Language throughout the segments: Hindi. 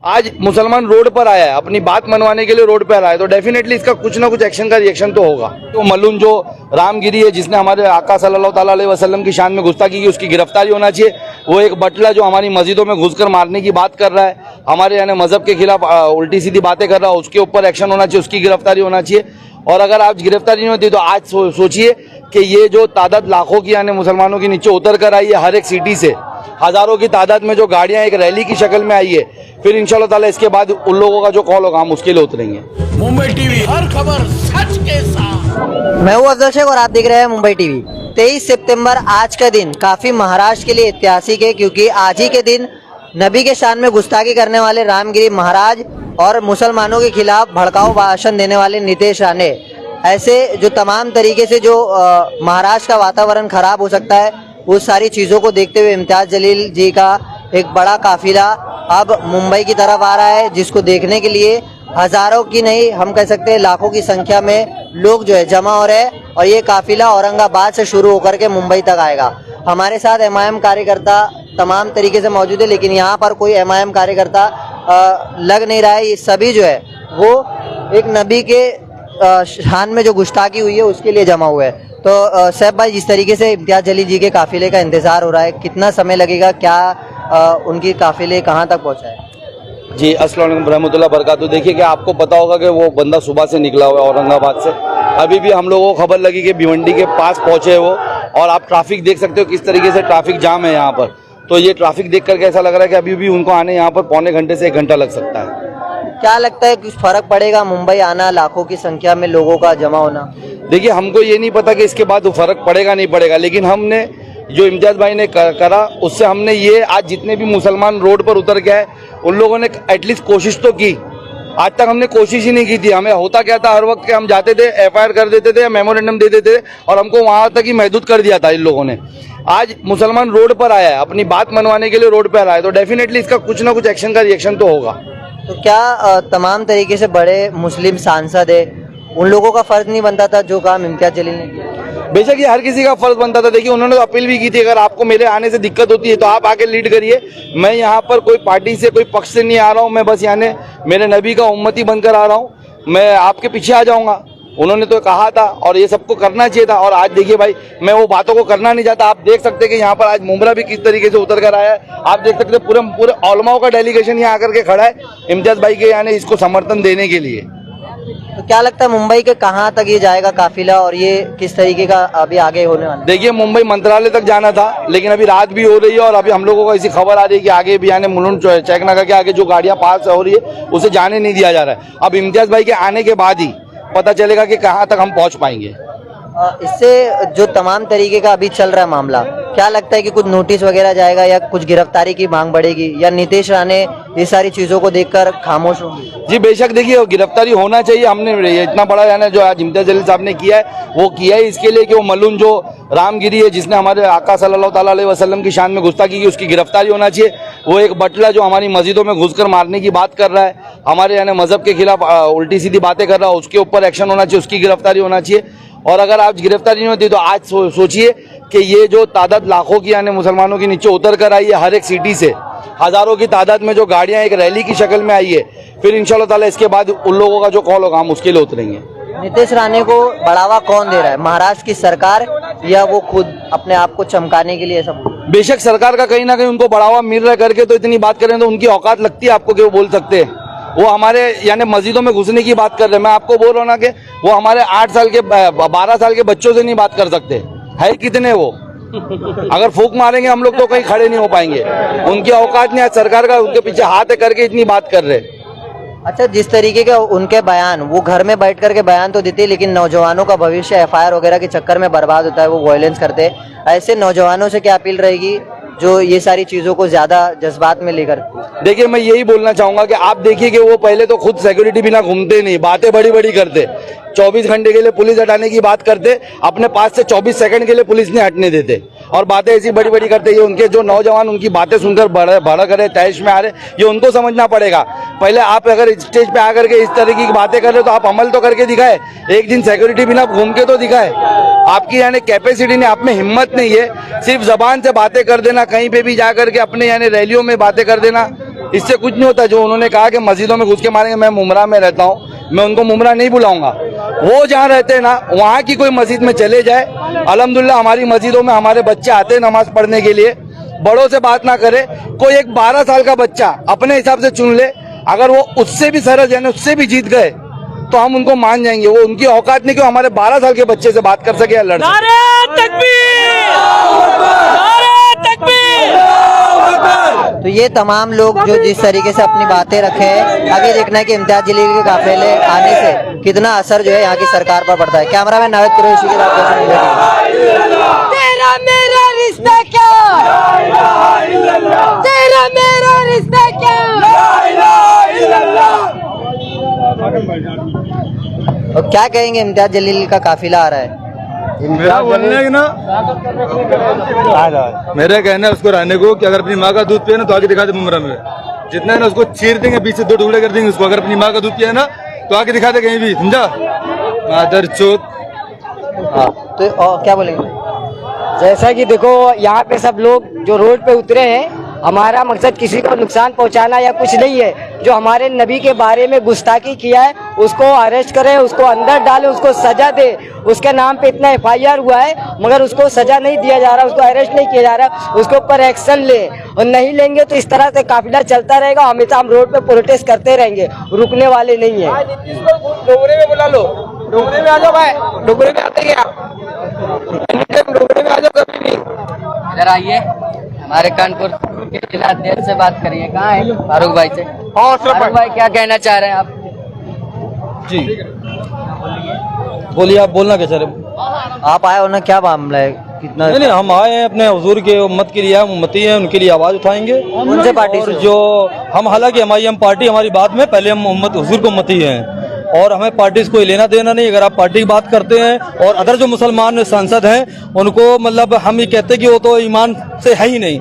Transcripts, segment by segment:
आज मुसलमान रोड पर आया है, अपनी बात मनवाने के लिए रोड पर आया है, तो डेफिनेटली इसका कुछ ना कुछ एक्शन का रिएक्शन तो होगा। तो मलून जो रामगिरी है, जिसने हमारे आका सल्लल्लाहु ताला अलैहि वसल्लम की शान में गुस्ताखी की, उसकी गिरफ्तारी होना चाहिए। वो एक बटला जो हमारी मस्जिदों में घुसकर मारने की बात कर रहा है, हमारे यानी मजहब के खिलाफ उल्टी सीधी बातें कर रहा है, उसके ऊपर एक्शन होना चाहिए, उसकी गिरफ्तारी होना चाहिए। और अगर आज गिरफ्तारी नहीं होती तो आज सोचिए कि ये जो तादाद लाखों की यानी मुसलमानों की नीचे उतर कर आई है, हर एक सिटी से हजारों की तादाद में जो गाड़ियां एक रैली की शक्ल में आई है, फिर इंशाल्लाह ताला इसके बाद उन लोगों का जो कॉल होगा हम उसके लिए उतरेंगे। मुंबई टीवी, हर खबर सच के साथ। मैं हूं अफजल शेख और आप देख रहे हैं मुंबई टीवी। 23 सितंबर आज का दिन काफी महाराष्ट्र के लिए ऐतिहासिक है, क्योंकि आज ही के दिन नबी के शान में गुस्ताखी करने वाले रामगिरी महाराज और मुसलमानों के खिलाफ भड़काऊ भाषण देने वाले नीतीश राणे, ऐसे जो तमाम तरीके से जो महाराष्ट्र का वातावरण खराब हो सकता है, उस सारी चीज़ों को देखते हुए इम्तियाज जलील जी का एक बड़ा काफिला अब मुंबई की तरफ आ रहा है, जिसको देखने के लिए हजारों की नहीं, हम कह सकते हैं लाखों की संख्या में लोग जो है जमा हो रहे हैं। और ये काफिला औरंगाबाद से शुरू होकर के मुंबई तक आएगा। हमारे साथ एमआईएम कार्यकर्ता तमाम तरीके से मौजूद है, लेकिन यहाँ पर कोई एमआईएम कार्यकर्ता लग नहीं रहा है। ये सभी जो है वो एक नबी के शान में जो गुस्ताखी हुई है उसके लिए जमा हुए हैं। तो सैफ भाई, जिस तरीके से इम्तियाज जलील जी के काफिले का इंतजार हो रहा है, कितना समय लगेगा, क्या उनकी काफिले कहाँ तक पहुँचा है? जी, अस्सलाम वालेकुम रहमतुल्लाह बरकातहू। देखिए कि आपको पता होगा कि वो बंदा सुबह से निकला हुआ है औरंगाबाद से। अभी भी हम लोगों को खबर लगी कि भिवंडी के पास पहुंचे वो, और आप ट्रैफिक देख सकते हो किस तरीके से ट्रैफिक जाम है यहाँ पर। तो ये ट्रैफिक देख करके ऐसा लग रहा है कि अभी भी उनको आने यहाँ पर पौने घंटे से 1 घंटा लग सकता है। क्या लगता है कुछ फर्क पड़ेगा मुंबई आना, लाखों की संख्या में लोगों का जमा होना? देखिए, हमको ये नहीं पता कि इसके बाद फर्क पड़ेगा नहीं पड़ेगा, लेकिन हमने जो इम्तियाज भाई ने करा उससे हमने ये, आज जितने भी मुसलमान रोड पर उतर के आए उन लोगों ने एटलीस्ट कोशिश तो की। आज तक हमने कोशिश ही नहीं की थी। हमें होता क्या था, हर वक्त के हम जाते थे, एफआईआर कर देते थे, मेमोरेंडम दे देते थे, और हमको वहां तक ही महदूद कर दिया था इन लोगों ने। आज मुसलमान रोड पर आया है, अपनी बात मनवाने के लिए रोड पर आया है, तो डेफिनेटली इसका कुछ ना कुछ एक्शन का रिएक्शन तो होगा। तो क्या तमाम तरीके से बड़े मुस्लिम सांसद है, उन लोगों का फर्ज नहीं बनता था जो काम इम्तियाज जलील ने किया? बेशक ये हर किसी का फर्ज बनता था। देखिए, उन्होंने तो अपील भी की थी, अगर आपको मेरे आने से दिक्कत होती है तो आप आके लीड करिए। मैं यहाँ पर कोई पार्टी से, कोई पक्ष से नहीं आ रहा हूँ, मैं बस यानी मेरे नबी का उम्मती बनकर आ रहा हूँ, मैं आपके पीछे आ जाऊँगा। उन्होंने तो कहा था और ये सबको करना चाहिए था। और आज देखिए भाई, मैं वो बातों को करना नहीं चाहता। आप देख सकते हैं कि यहाँ पर आज मुमरा भी किस तरीके से उतर कर आया है। आप देख सकते हैं पूरे उलमाओं का डेलीगेशन यहाँ आकर के खड़ा है इम्तियाज भाई के यानी इसको समर्थन देने के लिए। तो क्या लगता है मुंबई के कहाँ तक ये जाएगा काफिला, और ये किस तरीके का अभी आगे होने वाला है? देखिए, मुंबई मंत्रालय तक जाना था, लेकिन अभी रात भी हो रही है और अभी हम लोगों को ऐसी खबर आ रही है कि आगे भी यानी मुलुंड चेकनाका के आगे जो गाड़ियां पास हो रही है उसे जाने नहीं दिया जा रहा है। अब इम्तियाज भाई के आने के बाद ही पता चलेगा कि कहाँ तक हम पहुँच पाएंगे। इससे जो तमाम तरीके का अभी चल रहा है मामला, क्या लगता है कि कुछ नोटिस वगैरह जाएगा या कुछ गिरफ्तारी की मांग बढ़ेगी, या नीतीश राणे ये सारी चीजों को देखकर खामोश होंगे? जी बेशक, देखिए गिरफ्तारी होना चाहिए। हमने इतना बड़ा यानी जो आज इम्तियाज जलील साहब ने किया है वो किया है इसके लिए कि वो मलून जो रामगिरी है, जिसने हमारे आका सल्लल्लाहु ताला अलैहि वसल्लम की शान में गुस्ताखी की, उसकी गिरफ्तारी होना चाहिए। वो एक बटला जो हमारी मस्जिदों में घुसकर मारने की बात कर रहा है, हमारे यानी मजहब के खिलाफ उल्टी सीधी बातें कर रहा है, उसके ऊपर एक्शन होना चाहिए, उसकी गिरफ्तारी होना चाहिए। और अगर आज गिरफ्तारी नहीं होती तो आज सोचिए कि ये जो तादाद लाखों की यानी मुसलमानों के नीचे उतर कर आई है, हर एक सिटी से हजारों की तादाद में जो गाड़ियां एक रैली की शक्ल में आई है, फिर इंशाल्लाह ताला इसके बाद उन लोगों का जो कॉल होगा हम उसके लिए उतरेंगे। नीतीश राणे को बढ़ावा कौन दे रहा है, महाराष्ट्र की सरकार या वो खुद अपने आप को चमकाने के लिए? सब बेशक सरकार का कहीं ना कहीं उनको बढ़ावा मिल रहा है करके तो इतनी बात करें तो उनकी औकात लगती है आपको कि वो बोल सकते हैं। वो हमारे यानी मस्जिदों में घुसने की बात कर रहे हैं। मैं आपको बोल रहा हूँ ना कि वो हमारे 8 साल के 12 साल के बच्चों से नहीं बात कर सकते है। कितने वो अगर फूंक मारेंगे हम लोग तो कहीं खड़े नहीं हो पाएंगे। उनकी औकात नहीं, आज सरकार का उनके पीछे हाथ करके इतनी बात कर रहे। अच्छा, जिस तरीके के उनके बयान, वो घर में बैठ करके बयान तो देते, लेकिन नौजवानों का भविष्य एफआईआर वगैरह के चक्कर में बर्बाद होता है, वो वायलेंस करते हैं। ऐसे नौजवानों से क्या अपील रहेगी जो ये सारी चीजों को ज्यादा जज्बात में लेकर? देखिए, मैं यही बोलना चाहूंगा कि आप देखिए कि वो पहले तो खुद सिक्योरिटी बिना घूमते नहीं, बातें बड़ी बड़ी करते, 24 घंटे के लिए पुलिस हटाने की बात करते, अपने पास से 24 सेकंड के लिए पुलिस नहीं हटने देते, और बातें ऐसी बड़ी बड़ी करते। ये उनके जो नौजवान उनकी बातें सुनकर भड़क रहे, तैश में आ रहे, ये उनको समझना पड़ेगा। पहले आप अगर स्टेज पे आकर के इस तरीके की बातें कर रहे हो तो आप अमल तो करके दिखाए, एक दिन सिक्योरिटी बिना घूम के तो दिखाए। आपकी यानी कैपेसिटी नहीं, आप में हिम्मत नहीं है, सिर्फ जबान से बातें कर देना, कहीं पे भी जाकर के अपने यानी रैलियों में बातें कर देना, इससे कुछ नहीं होता। जो उन्होंने कहा कि मस्जिदों में घुस के मारेंगे, मैं मुमरा में रहता हूँ, मैं उनको मुमरा नहीं बुलाऊंगा। वो जहाँ रहते हैं ना, वहाँ की कोई मस्जिद में चले जाए। अल्हम्दुलिल्लाह हमारी मस्जिदों में हमारे बच्चे आते हैं नमाज पढ़ने के लिए। बड़ों से बात ना करे, कोई एक 12 साल का बच्चा अपने हिसाब से चुन ले, अगर वो उससे भी सरस यानी उससे भी जीत गए तो हम उनको मान जाएंगे। वो उनकी औकात नहीं कि वो हमारे 12 साल के बच्चे से बात कर सके या लड़ सके। तो ये तमाम लोग जो जिस तरीके से अपनी बातें रखे हैं, आगे देखना है कि इम्तियाज जलील के काफिले आने से कितना असर जो है यहाँ की सरकार पर पड़ता है। कैमरामैन नावेद कुरैशी के साथ तेरा मेरा रिश्ता क्या, तेरा मेरा रिश्ता क्या। और क्या कहेंगे, इम्तियाज जलील का काफिला आ रहा है। मेरा बोलने है ना, मेरा कहना है उसको रहने को कि अगर अपनी माँ का दूध पिए ना तो आगे दिखा दे मुमरा में। जितना है ना उसको चीर देंगे, बीच से 2 टुकड़े कर देंगे उसको। अगर अपनी माँ का दूध पिए ना तो आगे दिखा दे कहीं भी, समझा। मादर चोत। तो और क्या बोलेंगे। जैसा कि देखो यहाँ पे सब लोग जो रोड पे उतरे हैं, हमारा मकसद किसी को नुकसान पहुँचाना या कुछ नहीं है। जो हमारे नबी के बारे में गुस्ताखी किया है उसको अरेस्ट करें, उसको अंदर डालें, उसको सजा दे। उसके नाम पे इतना FIR हुआ है मगर उसको सजा नहीं दिया जा रहा, उसको अरेस्ट नहीं किया जा रहा, उसके ऊपर एक्शन ले। और नहीं लेंगे तो इस तरह से काफिला चलता रहेगा, हमेशा हम रोड पे प्रोटेस्ट करते रहेंगे, रुकने वाले नहीं है। डोगरे में बुला लो, डोगरे में आ जाओ भाई, डोगरे में आते हैं आप, डोगरे में आ जाओ कभी नहीं। इधर आइए, हमारे कानपुर के जिला अध्यक्ष से बात करिए। कहाँ है फारूक भाई से? फारूक भाई क्या कहना चाह रहे हैं आप? जी बोलिए, आप बोलना क्या चाह रहे? आप आए हो ना, क्या मामला है, कितना? नहीं, हम आए हैं अपने हुजूर के उम्मत के लिए, उम्मती हैं, उनके लिए आवाज उठाएंगे। उनसे पार्टी और से जो हम, हालांकि हम पार्टी हमारी बात में, पहले हम उम्मत हुजूर को उम्मती हैं और हमें पार्टी से कोई लेना देना नहीं। अगर आप पार्टी की बात करते हैं और अदर जो मुसलमान सांसद हैं उनको, मतलब हम ये कहते हैं कि वो तो ईमान से है ही नहीं।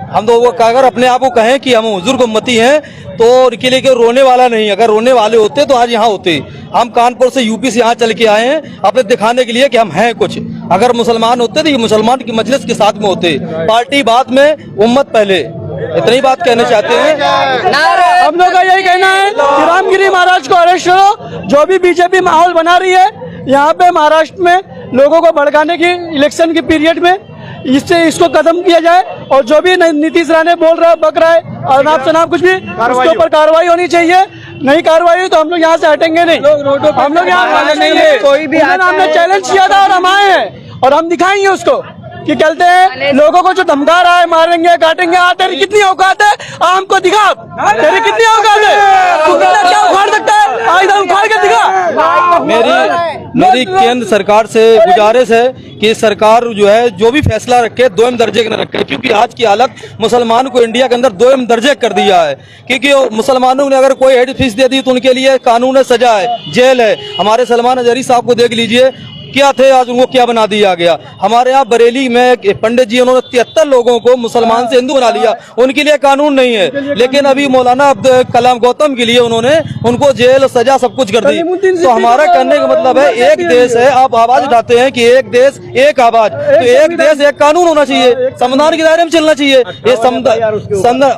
हम तो वो अगर अपने आप को कहें कि हम हुजूर को उम्मती हैं तो उनके लिए रोने वाला नहीं। अगर रोने वाले होते तो आज यहाँ होते। हम कानपुर से, यूपी से यहाँ चल के आए हैं अपने दिखाने के लिए कि हम हैं कुछ। अगर मुसलमान होते तो ये मुसलमान की मजलिस के साथ में होते। पार्टी बाद में, उम्मत पहले। इतनी बात कहना चाहते हैं। हम लोग का यही कहना है कि रामगिरी महाराज को अरेस्ट करो। जो भी बीजेपी माहौल बना रही है यहाँ पे महाराष्ट्र में लोगों को भड़काने की, इलेक्शन के पीरियड में, इससे इसको खत्म किया जाए। और जो भी नीतीश राणे बोल रहा है, बक रहा है, अनाप शनाप कुछ भी, उसके ऊपर कार्रवाई होनी चाहिए। नहीं कार्रवाई हुई तो हम लोग यहाँ से हटेंगे नहीं। हम लोग यहाँ नहीं है, कोई भी हमने चैलेंज किया था और हम आए हैं और हम दिखाएंगे उसको कि चलते हैं। लोगों को जो धमका रहा है, मारेंगे, काटेंगे, तेरी कितनी औकात है, हमको दिखा, तेरी कितनी औकात है, तू क्या उखाड़ सकता है, आज उखाड़ के दिखा। मेरी केंद्र सरकार से गुजारिश है कि सरकार जो है जो भी फैसला रखे 2 दर्जे का न रखे, क्योंकि आज की हालत मुसलमान को इंडिया के अंदर 2 दर्जे कर दिया है। क्योंकि मुसलमानों ने अगर कोई हेड फीस दे दी तो उनके लिए कानून है, सजा है, जेल है। हमारे सलमान अजहरी साहब को देख लीजिए, क्या थे, आज उनको क्या बना दिया गया। हमारे यहाँ बरेली में पंडित जी, उन्होंने 73 लोगों को मुसलमान से हिंदू बना लिया, उनके लिए कानून नहीं है। लेकिन अभी मौलाना कलाम गौतम के लिए उन्होंने उनको जेल, सजा, सब कुछ कर दी। तो हमारा कहने का मतलब है, एक देश है, आप आवाज उठाते हैं कि एक देश एक आवाज, तो एक देश एक कानून होना चाहिए, संविधान के दायरे में चलना चाहिए। ये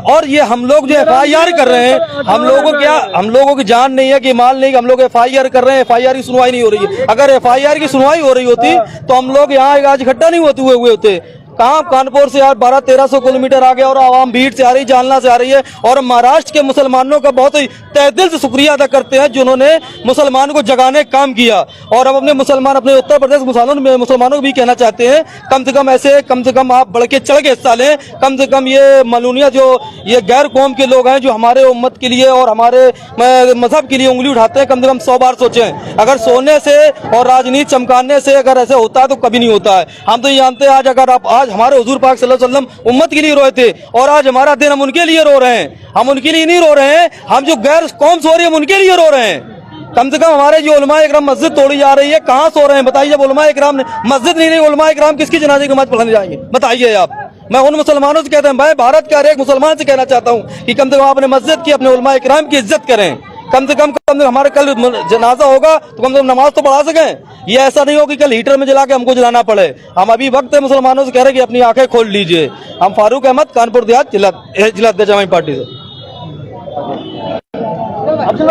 और ये हम लोग जो FIR कर रहे हैं, हम लोगों की जान नहीं है कि माल नहीं, हम लोग FIR कर रहे हैं, FIR की सुनवाई नहीं हो रही है। अगर FIR की सुनवाई हो रही होती तो हम लोग यहाँ आज इकट्ठा नहीं होते। कहाँ, कानपुर से यार 1200-1300 किलोमीटर आ गया और आवाम भीड़ से आ रही, जालना से आ रही है। और महाराष्ट्र के मुसलमानों का बहुत ही तहे दिल से शुक्रिया अदा करते हैं जिन्होंने मुसलमान को जगाने का काम किया। और अब अपने अपने उत्तर प्रदेश मुसलमानों को भी कहना चाहते हैं, कम से कम आप बढ़ के चढ़ के हिस्सा लें। कम से कम ये मलूनिया, जो ये गैर कौम के लोग हैं जो हमारे उम्मत के लिए और हमारे मजहब के लिए उंगली उठाते हैं, कम से कम 100 बार सोचें। अगर सोने से और राजनीति चमकाने से अगर ऐसे होता है तो कभी नहीं होता है। हम तो ये जानते हैं, आज हमारे हुजूर पाक सल्लल्लाहु अलैहि वसल्लम उम्मत के लिए रोए थे और आज हमारा दिन हम उनके लिए रो रहे हैं। हम उनके लिए नहीं रो रहे हैं, हम जो गैर कौम सो रही है हम उनके लिए रो रहे हैं। कम से कम हमारे जो उलमा इकराम मस्जिद तोड़ी जा रही है, कहाँ सो रहे हैं बताइए। जब उलमा इकराम ने मस्जिद नहीं रही, उलमा इकराम किसकी जनाजे की नमाज पढ़ाने जाएंगे बताइए आप। मैं उन मुसलमानों से कहता हूँ, मैं भारत के हर एक मुसलमान से कहना चाहता हूँ कि कम से कम अपने मस्जिद की, अपने उलमा इकराम की इज्जत करें। कम से कम हमारे कल जनाजा होगा तो कम से कम नमाज तो पढ़ा सकें। ये ऐसा नहीं हो कि कल हीटर में जला के हमको जलाना पड़े। हम अभी वक्त है मुसलमानों से कह रहे हैं कि अपनी आंखें खोल लीजिए। हम फारूक अहमद, कानपुर देहात, जिला अध्यक्ष पार्टी से। अफजल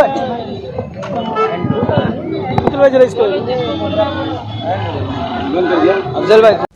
भाई जरा इसको अफजल भाई